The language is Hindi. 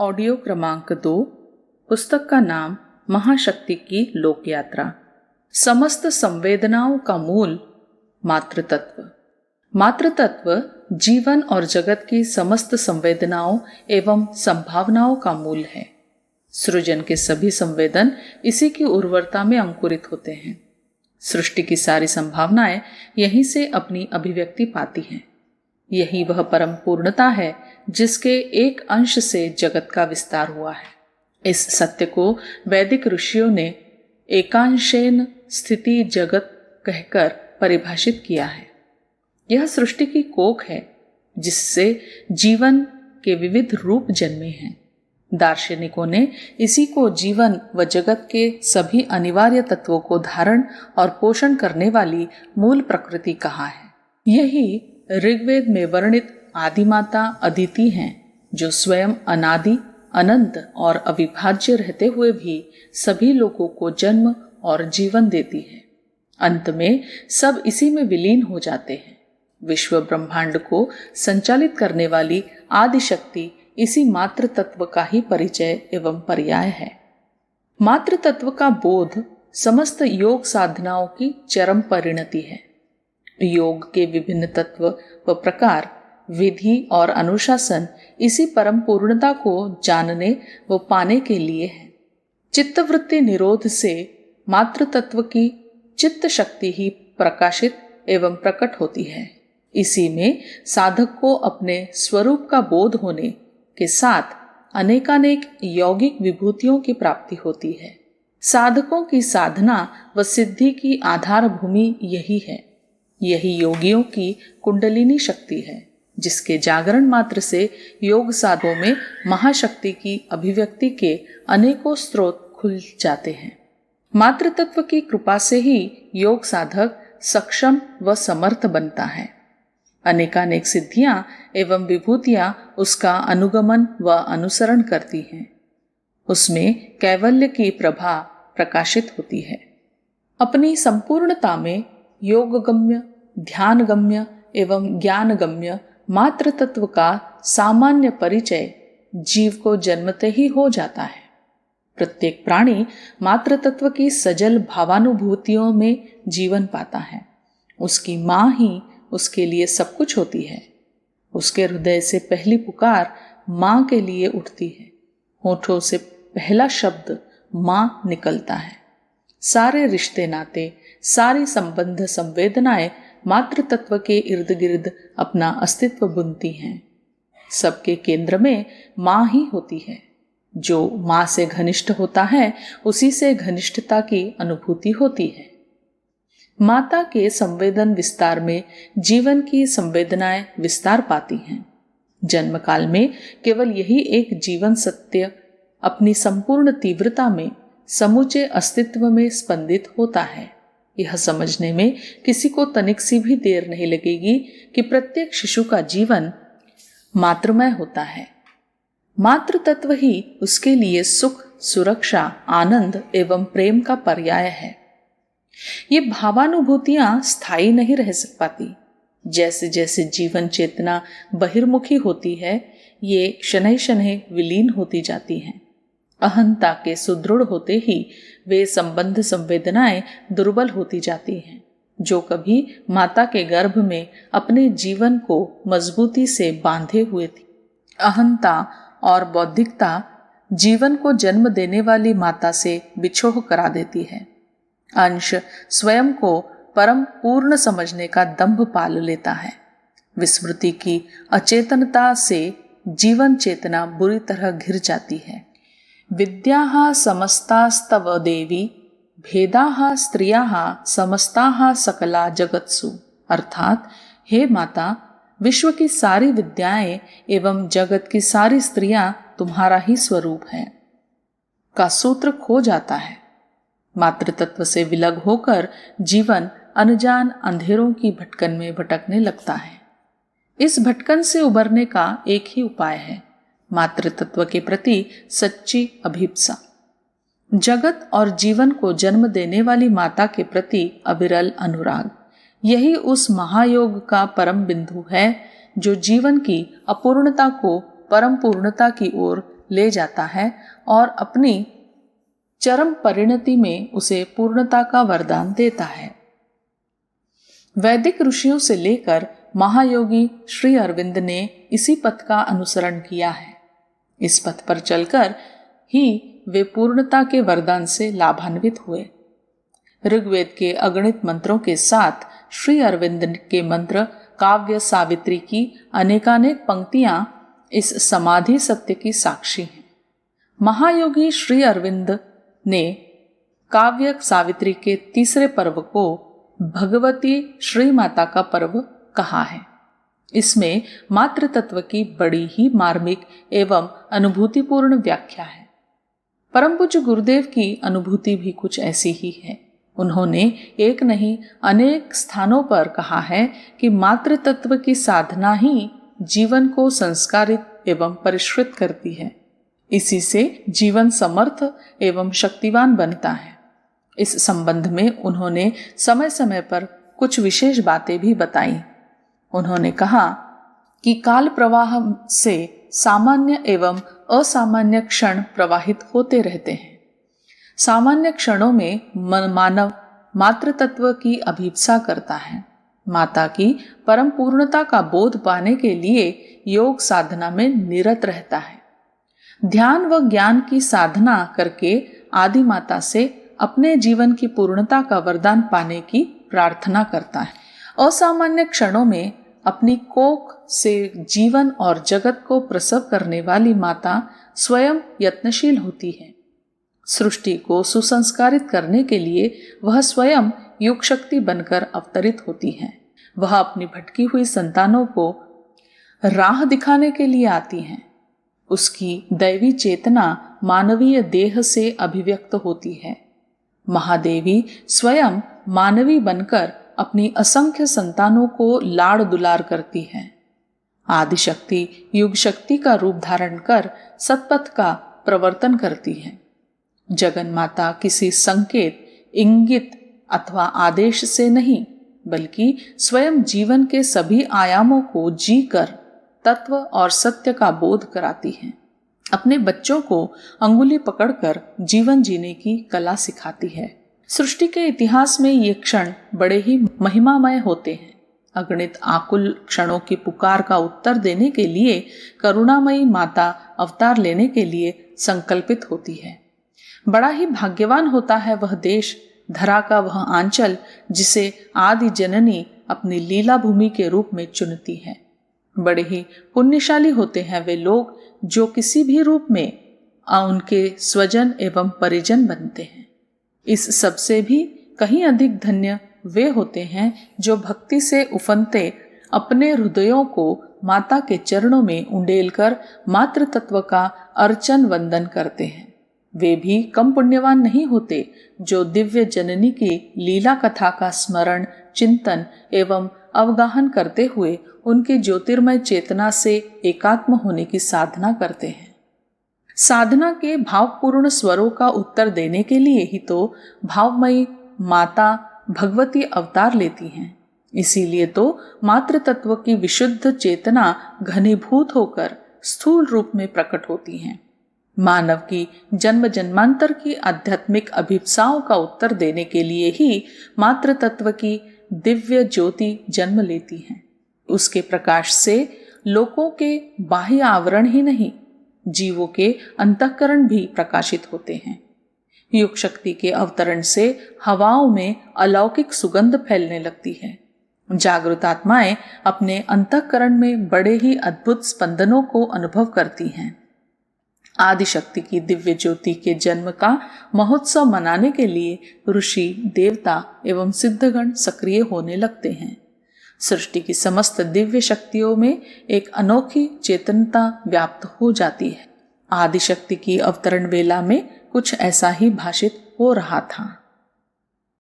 ऑडियो क्रमांक 2। पुस्तक का नाम महाशक्ति की लोक यात्रा। समस्त संवेदनाओं का मूल मातृतत्व। मातृतत्व जीवन और जगत की समस्त संवेदनाओं एवं संभावनाओं का मूल है। सृजन के सभी संवेदन इसी की उर्वरता में अंकुरित होते हैं। सृष्टि की सारी संभावनाएं यहीं से अपनी अभिव्यक्ति पाती हैं। यही वह परम पूर्णता है जिसके एक अंश से जगत का विस्तार हुआ है। इस सत्य को वैदिक ऋषियों ने एकांशेन स्थिति जगत कहकर परिभाषित किया है। यह सृष्टि की कोख है जिससे जीवन के विविध रूप जन्मे हैं। दार्शनिकों ने इसी को जीवन व जगत के सभी अनिवार्य तत्वों को धारण और पोषण करने वाली मूल प्रकृति कहा है। यही ऋग्वेद में वर्णित आदिमाता अदिति हैं, जो स्वयं अनादि अनंत और अविभाज्य रहते हुए भी सभी लोगों को जन्म और जीवन देती है। अंत में सब इसी में विलीन हो जाते हैं। विश्व ब्रह्मांड को संचालित करने वाली आदि शक्ति इसी मातृ तत्व का ही परिचय एवं पर्याय है। मातृ तत्व का बोध समस्त योग साधनाओं की चरम परिणति है। योग के विभिन्न तत्व व प्रकार, विधि और अनुशासन इसी परम पूर्णता को जानने व पाने के लिए है। चित्तवृत्ति निरोध से मातृ तत्व की चित्त शक्ति ही प्रकाशित एवं प्रकट होती है। इसी में साधक को अपने स्वरूप का बोध होने के साथ अनेकानेक यौगिक विभूतियों की प्राप्ति होती है। साधकों की साधना व सिद्धि की आधार भूमि यही है। यही योगियों की कुंडलिनी शक्ति है, जिसके जागरण मात्र से योग साधकों में महाशक्ति की अभिव्यक्ति के अनेकों स्रोत खुल जाते हैं। मातृ तत्व की कृपा से ही योग साधक सक्षम व समर्थ बनता है। अनेकानेक सिद्धियां एवं विभूतियां उसका अनुगमन व अनुसरण करती हैं। उसमें कैवल्य की प्रभा प्रकाशित होती है। अपनी संपूर्णता में योगगम्य, ध्यानगम्य एवं ज्ञानगम्य मातृ तत्व का सामान्य परिचय जीव को जन्मते ही हो जाता है। प्रत्येक प्राणी मातृ तत्व की सजल भावानुभूतियों में जीवन पाता है। उसकी माँ ही उसके लिए सब कुछ होती है। उसके हृदय से पहली पुकार माँ के लिए उठती है। होठों से पहला शब्द माँ निकलता है। सारे रिश्ते नाते, सारी संबंध संवेदनाएं मातृ तत्व के इर्द गिर्द अपना अस्तित्व बुनती हैं। सबके केंद्र में माँ ही होती है। जो माँ से घनिष्ठ होता है उसी से घनिष्ठता की अनुभूति होती है। माता के संवेदन विस्तार में जीवन की संवेदनाएं विस्तार पाती हैं। जन्म काल में केवल यही एक जीवन सत्य अपनी संपूर्ण तीव्रता में समूचे अस्तित्व में स्पंदित होता है। यह समझने में किसी को तनिक सी भी देर नहीं लगेगी कि प्रत्येक शिशु का जीवन मातृमय होता है। मातृ तत्व ही उसके लिए सुख, सुरक्षा, आनंद एवं प्रेम का पर्याय है। ये भावानुभूतियां स्थायी नहीं रह पाती। जैसे जैसे जीवन चेतना बहिर्मुखी होती है, ये शनैः शनैः विलीन होती जाती हैं। अहंता के सुदृढ़ होते ही वे संबंध संवेदनाएं दुर्बल होती जाती हैं। जो कभी माता के गर्भ में अपने जीवन को मजबूती से बांधे हुए थी। अहंता और बौद्धिकता जीवन को जन्म देने वाली माता से बिछोह करा देती है। अंश स्वयं को परम पूर्ण समझने का दंभ पाल लेता है। विस्मृति की अचेतनता से जीवन चेतना बुरी तरह घिर जाती है। विद्याः समस्तास्तव देवी, भेदाः स्त्रियाः समस्ताः सकला जगत्सु। अर्थात हे माता, विश्व की सारी विद्याएं एवं जगत की सारी स्त्रियां तुम्हारा ही स्वरूप है का सूत्र खो जाता है। मातृ तत्व से विलग होकर जीवन अनजान अंधेरों की भटकन में भटकने लगता है। इस भटकन से उबरने का एक ही उपाय है, मातृ तत्व के प्रति सच्ची अभिप्सा। जगत और जीवन को जन्म देने वाली माता के प्रति अविरल अनुराग, यही उस महायोग का परम बिंदु है जो जीवन की अपूर्णता को परम पूर्णता की ओर ले जाता है और अपनी चरम परिणति में उसे पूर्णता का वरदान देता है। वैदिक ऋषियों से लेकर महायोगी श्री अरविंद ने इसी पथ का अनुसरण किया है। इस पथ पर चलकर ही वे पूर्णता के वरदान से लाभान्वित हुए। ऋग्वेद के अगणित मंत्रों के साथ श्री अरविंद के मंत्र काव्य सावित्री की अनेकानेक पंक्तियां इस समाधि सत्य की साक्षी हैं। महायोगी श्री अरविंद ने काव्य सावित्री के तीसरे पर्व को भगवती श्री माता का पर्व कहा है। इसमें मातृ तत्व की बड़ी ही मार्मिक एवं अनुभूतिपूर्ण व्याख्या है। परम पूज्य गुरुदेव की अनुभूति भी कुछ ऐसी ही है। उन्होंने एक नहीं अनेक स्थानों पर कहा है कि मातृ तत्व की साधना ही जीवन को संस्कारित एवं परिष्कृत करती है। इसी से जीवन समर्थ एवं शक्तिवान बनता है। इस संबंध में उन्होंने समय समय पर कुछ विशेष बातें भी बताई। उन्होंने कहा कि काल प्रवाह से सामान्य एवं असामान्य क्षण प्रवाहित होते रहते हैं। सामान्य क्षणों में मानव मातृ तत्व की अभिप्सा करता है। माता की परम पूर्णता का बोध पाने के लिए योग साधना में निरत रहता है। ध्यान व ज्ञान की साधना करके आदि माता से अपने जीवन की पूर्णता का वरदान पाने की प्रार्थना करता है। असामान्य क्षणों में अपनी कोख से जीवन और जगत को प्रसव करने वाली माता स्वयं यत्नशील होती है। सृष्टि को सुसंस्कारित करने के लिए वह स्वयं युग शक्ति बनकर अवतरित होती है। वह अपनी भटकी हुई संतानों को राह दिखाने के लिए आती हैं। उसकी दैवी चेतना मानवीय देह से अभिव्यक्त होती है। महादेवी स्वयं मानवी बनकर अपनी असंख्य संतानों को लाड़ दुलार करती है। आदिशक्ति युग शक्ति का रूप धारण कर सतपथ का प्रवर्तन करती है। जगन माता किसी संकेत, इंगित अथवा आदेश से नहीं, बल्कि स्वयं जीवन के सभी आयामों को जीकर तत्व और सत्य का बोध कराती है। अपने बच्चों को अंगुली पकड़कर जीवन जीने की कला सिखाती है। सृष्टि के इतिहास में ये क्षण बड़े ही महिमामय होते हैं। अगणित आकुल क्षणों की पुकार का उत्तर देने के लिए करुणामयी माता अवतार लेने के लिए संकल्पित होती है। बड़ा ही भाग्यवान होता है वह देश, धरा का वह आंचल जिसे आदि जननी अपनी लीला भूमि के रूप में चुनती है। बड़े ही पुण्यशाली होते हैं वे लोग जो किसी भी रूप में उनके स्वजन एवं परिजन बनते हैं। इस सबसे भी कहीं अधिक धन्य वे होते हैं जो भक्ति से उफनते अपने हृदयों को माता के चरणों में उंडेलकर मातृ तत्व का अर्चन वंदन करते हैं। वे भी कम पुण्यवान नहीं होते जो दिव्य जननी की लीला कथा का स्मरण, चिंतन एवं अवगाहन करते हुए उनके ज्योतिर्मय चेतना से एकात्म होने की साधना करते हैं। साधना के भावपूर्ण स्वरों का उत्तर देने के लिए ही तो भावमयी माता भगवती अवतार लेती हैं। इसीलिए तो मातृ तत्व की विशुद्ध चेतना घनीभूत होकर स्थूल रूप में प्रकट होती हैं। मानव की जन्म जन्मांतर की आध्यात्मिक अभिप्साओं का उत्तर देने के लिए ही मातृ तत्व की दिव्य ज्योति जन्म लेती है। उसके प्रकाश से लोकों के बाह्य आवरण ही नहीं, जीवों के अंतःकरण भी प्रकाशित होते हैं। युग शक्ति के अवतरण से हवाओं में अलौकिक सुगंध फैलने लगती है। जागृत आत्माएं अपने अंतःकरण में बड़े ही अद्भुत स्पंदनों को अनुभव करती हैं। आदिशक्ति की दिव्य ज्योति के जन्म का महोत्सव मनाने के लिए ऋषि, देवता एवं सिद्धगण सक्रिय होने लगते हैं। सृष्टि की समस्त दिव्य शक्तियों में एक अनोखी चेतनता व्याप्त हो जाती है। आदिशक्ति की अवतरण वेला में कुछ ऐसा ही भाषित हो रहा था।